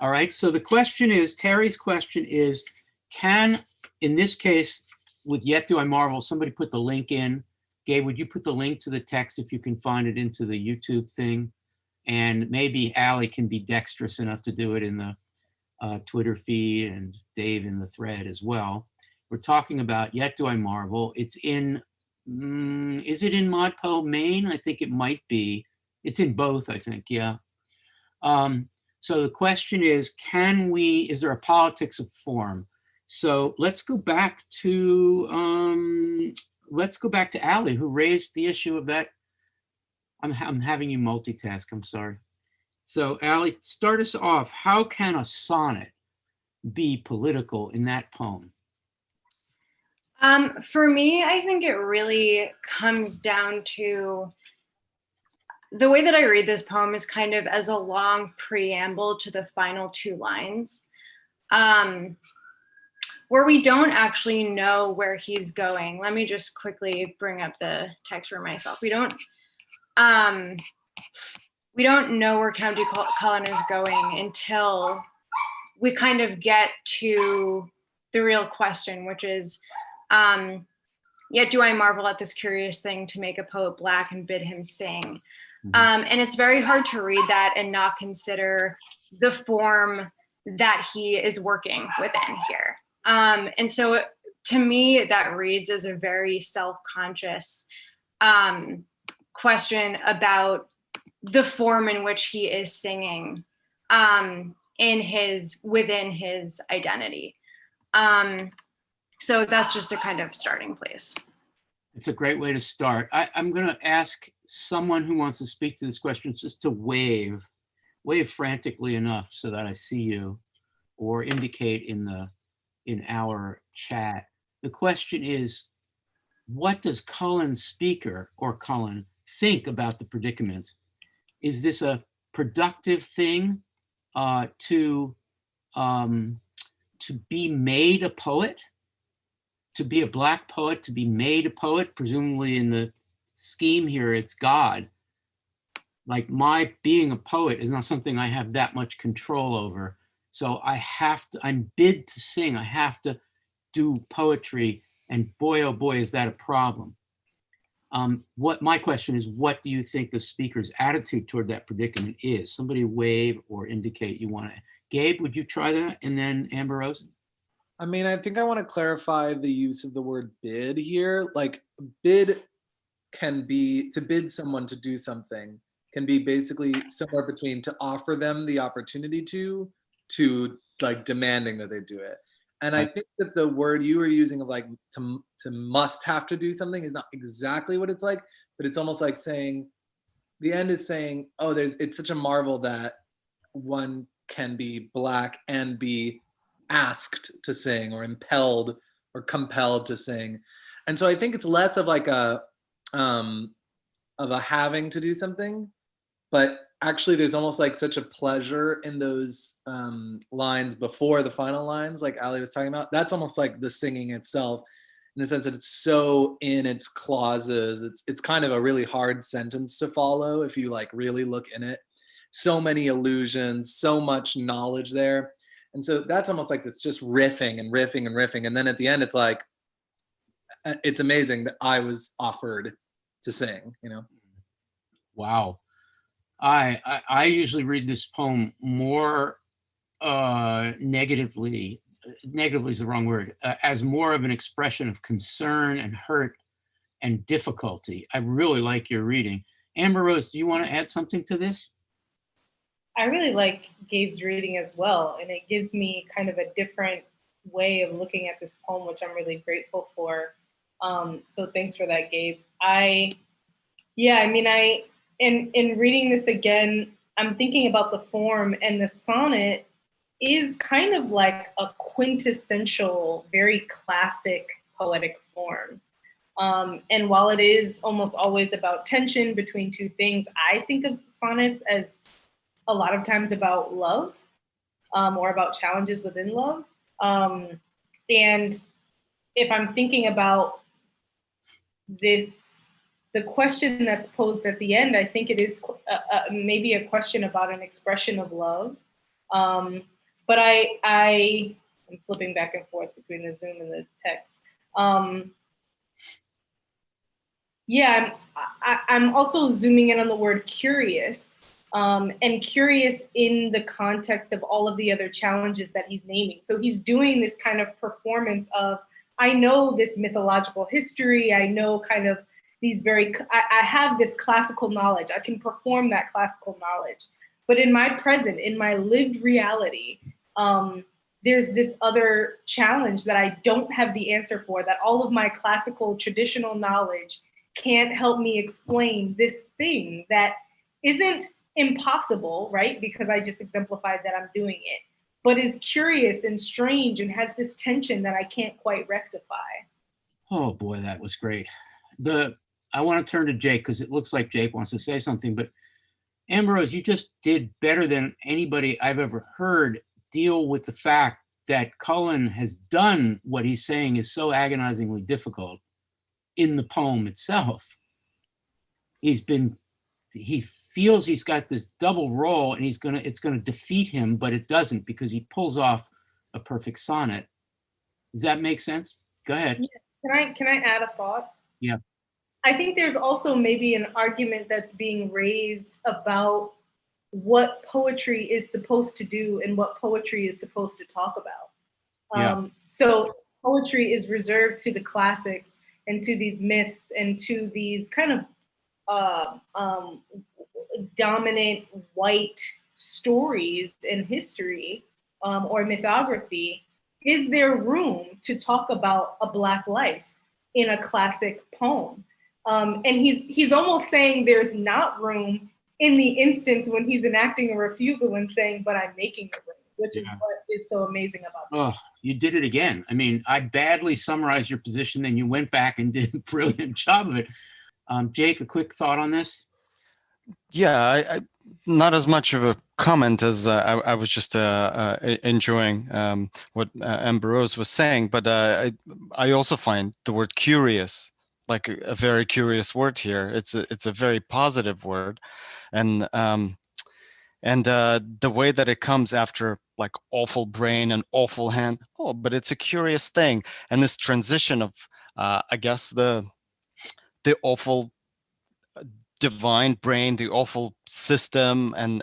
All right, so the question is, Terry's question is, in this case, with Yet Do I Marvel, somebody put the link in. Gabe, would you put the link to the text if you can find it into the YouTube thing? And maybe Allie can be dexterous enough to do it in the Twitter feed, and Dave in the thread as well. We're talking about Yet Do I Marvel. It's in, is it in ModPo main? I think it might be. It's in both, I think, yeah. So the question is, is there a politics of form? So let's go back to Allie, who raised the issue of that. I'm having you multitask, I'm sorry. So Allie, start us off. How can a sonnet be political in that poem? For me, I think it really comes down to the way that I read this poem is kind of as a long preamble to the final two lines, where we don't actually know where he's going. Let me just quickly bring up the text for myself. We don't know where Countee Cullen is going until we kind of get to the real question, which is, yet do I marvel at this curious thing to make a poet black and bid him sing. And it's very hard to read that and not consider the form that he is working within here. And so to me, that reads as a very self-conscious question about the form in which he is singing within his identity. So that's just a kind of starting place. It's a great way to start. I'm going to ask someone who wants to speak to this question just to wave frantically enough so that I see you, or indicate in our chat. The question is, what does Cullen's speaker, or Cullen, think about the predicament? Is this a productive thing to be made a poet? To be a black poet, to be made a poet, presumably in the scheme here, it's God. Like, my being a poet is not something I have that much control over. So I'm bid to sing, I have to do poetry, and boy, oh boy, is that a problem. My question is, what do you think the speaker's attitude toward that predicament is? Somebody wave or indicate you want to. Gabe, would you try that? And then Amber Rose? I mean, I think I want to clarify the use of the word bid here. Like, bid can be, to bid someone to do something, can be basically somewhere between to offer them the opportunity to like demanding that they do it. And I think that the word you were using of like to must have to do something is not exactly what it's like, but it's almost like saying, the end is saying, oh, it's such a marvel that one can be black and be asked to sing, or impelled or compelled to sing. And so I think it's less of like a having to do something, but actually there's almost like such a pleasure in those lines before the final lines, like Ali was talking about. That's almost like the singing itself, in the sense that it's so in its clauses. It's kind of a really hard sentence to follow if you like really look in it. So many allusions, so much knowledge there. And so that's almost like this just riffing and riffing and riffing. And then at the end, it's like, it's amazing that I was offered to sing, you know? Wow. I usually read this poem more negatively is the wrong word, as more of an expression of concern and hurt and difficulty. I really like your reading. Amber Rose, do you want to add something to this? I really like Gabe's reading as well, and it gives me kind of a different way of looking at this poem, which I'm really grateful for. So thanks for that, Gabe. In reading this again, I'm thinking about the form, and the sonnet is kind of like a quintessential, very classic poetic form. And while it is almost always about tension between two things, I think of sonnets as a lot of times about love, or about challenges within love. And if I'm thinking about this, the question that's posed at the end, I think it is maybe a question about an expression of love, But I'm flipping back and forth between the Zoom and the text. Yeah, I'm also zooming in on the word curious, and curious in the context of all of the other challenges that he's naming. So he's doing this kind of performance of, I know this mythological history, I know kind of these I have this classical knowledge, I can perform that classical knowledge. But in my present, in my lived reality, there's this other challenge that I don't have the answer for, that all of my classical traditional knowledge can't help me explain this thing that isn't impossible, right? Because I just exemplified that I'm doing it, but is curious and strange and has this tension that I can't quite rectify. Oh boy, that was great. I want to turn to Jake because it looks like Jake wants to say something, but Ambrose, you just did better than anybody I've ever heard deal with the fact that Cullen has done what he's saying is so agonizingly difficult in the poem itself. He feels he's got this double role and it's gonna defeat him, but it doesn't because he pulls off a perfect sonnet. Does that make sense? Go ahead. Yeah. Can I add a thought? Yeah. I think there's also maybe an argument that's being raised about what poetry is supposed to do and what poetry is supposed to talk about. Yeah. So poetry is reserved to the classics and to these myths and to these kind of dominant white stories in history or mythography. Is there room to talk about a Black life in a classic poem? And he's almost saying there's not room in the instance when he's enacting a refusal and saying, but I'm making it room, which is what is so amazing about this. Oh, you did it again. I mean, I badly summarized your position, then you went back and did a brilliant job of it. Jake, a quick thought on this? Yeah, I not as much of a comment as I was just enjoying what Ambrose was saying, but I also find the word curious like a very curious word here. It's a very positive word, and the way that it comes after like awful brain and awful hand. Oh, but it's a curious thing, and this transition of I guess the awful divine brain, the awful system, and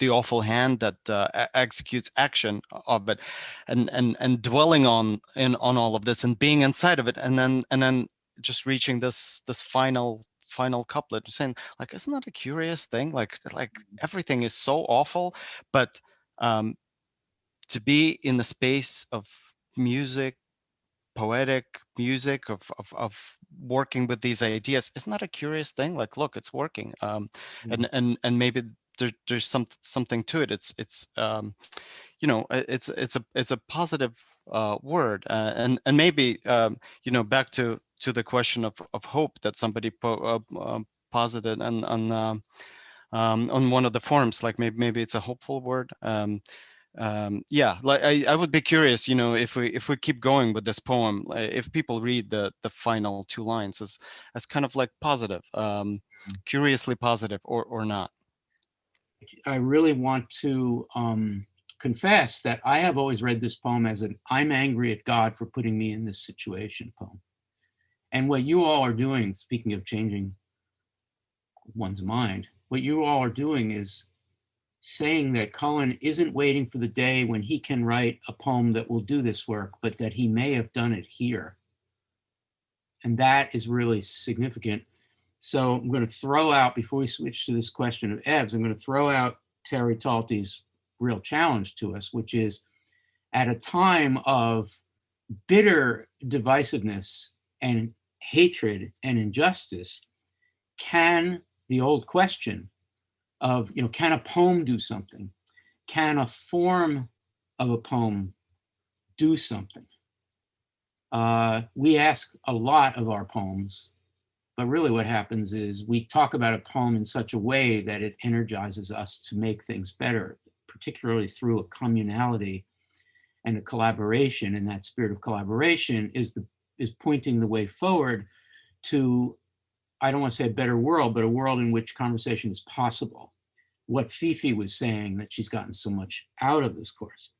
the awful hand that executes action of it, and dwelling on all of this and being inside of it, and then just reaching this final couplet, saying like, isn't that a curious thing? Like everything is so awful, but to be in the space of music, poetic music, of working with these ideas, isn't that a curious thing? Like, look, it's working, and maybe there's something to it. It's you know, it's a positive word, and maybe back to the question of hope that somebody posited on one of the forums, like maybe it's a hopeful word. Yeah, like I would be curious, if we keep going with this poem, if people read the final two lines as kind of like positive, curiously positive, or not. I really want to confess that I have always read this poem as an "I'm angry at God for putting me in this situation" poem. And what you all are doing, speaking of changing one's mind, what you all are doing is saying that Cullen isn't waiting for the day when he can write a poem that will do this work, but that he may have done it here. And that is really significant. So I'm going to throw out, before we switch to this question of Ev's, I'm going to throw out Terry Talty's real challenge to us, which is at a time of bitter divisiveness and hatred and injustice, can the old question of, can a poem do something? Can a form of a poem do something? We ask a lot of our poems, but really what happens is we talk about a poem in such a way that it energizes us to make things better, particularly through a communality and a collaboration. And that spirit of collaboration is pointing the way forward to, I don't want to say a better world, but a world in which conversation is possible. what Fifi was saying, that she's gotten so much out of this course.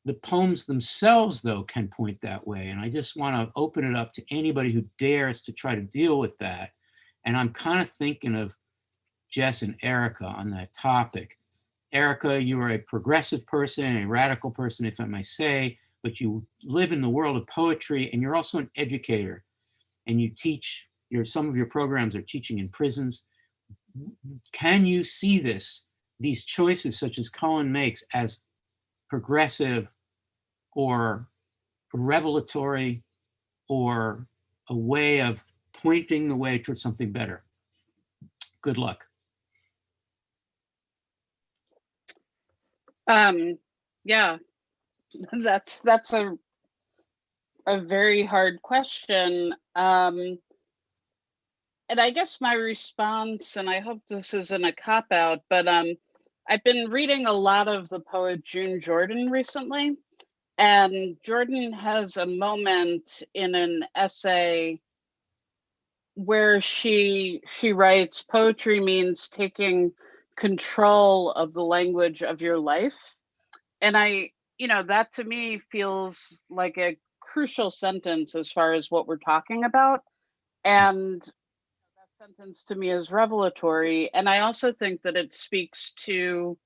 The poems themselves, though, can point that way. And I just want to open it up to anybody who dares to try to deal with that. And I'm kind of thinking of Jess and Erica on that topic. Erica, you are a progressive person, a radical person, if I may say, but you live in the world of poetry, and you're also an educator. And you teach, some of your programs are teaching in prisons. Can you see these choices such as Cullen makes, as progressive or revelatory or a way of pointing the way towards something better? Good luck. Yeah, that's a very hard question. And I guess my response, and I hope this isn't a cop-out, but I've been reading a lot of the poet June Jordan recently, and Jordan has a moment in an essay where she writes, poetry means taking control of the language of your life. And that to me feels like a crucial sentence as far as what we're talking about. And that sentence to me is revelatory. And I also think that it speaks to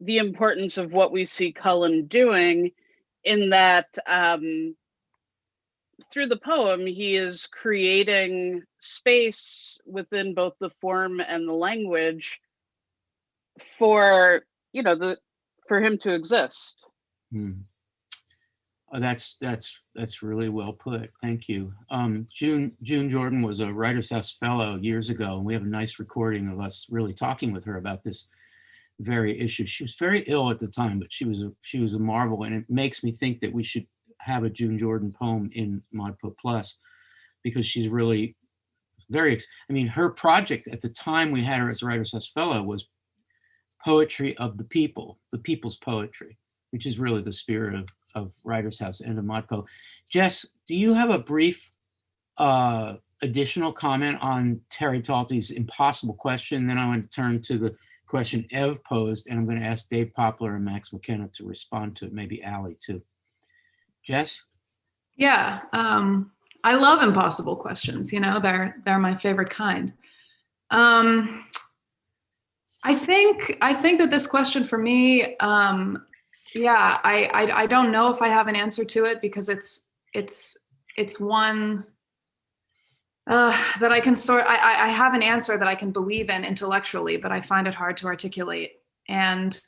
the importance of what we see Cullen doing, in that through the poem, he is creating space within both the form and the language for, for him to exist. Oh, that's really well put. Thank you. June Jordan was a Writers House Fellow years ago, and we have a nice recording of us really talking with her about this very issue. She was very ill at the time, but she was a marvel, and it makes me think that we should have a June Jordan poem in ModPo Plus, because she's really her project at the time we had her as a Writers House Fellow was poetry of the people, the people's poetry, which is really the spirit of Writers House and of ModPo. Jess, do you have a brief additional comment on Terry Talty's impossible question? Then I want to turn to the question Ev posed, and I'm going to ask Dave Poplar and Max McKenna to respond to it, maybe Allie too. Jess? Yeah, I love impossible questions. They're my favorite kind. I think that this question for me, I don't know if I have an answer to it, because it's one that I can I have an answer that I can believe in intellectually, but I find it hard to articulate. And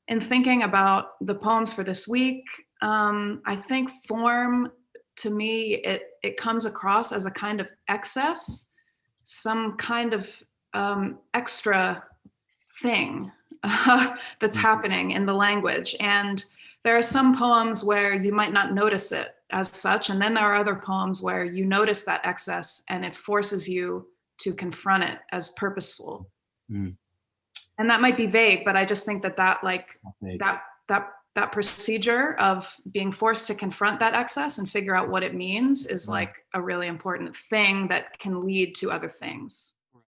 in thinking about the poems for this week, I think form, to me, it comes across as a kind of excess, some kind of extra thing that's happening in the language. And there are some poems where you might not notice it as such, and then there are other poems where you notice that excess and it forces you to confront it as purposeful. And that might be vague, but I just think that procedure of being forced to confront that excess and figure out what it means is like a really important thing that can lead to other things.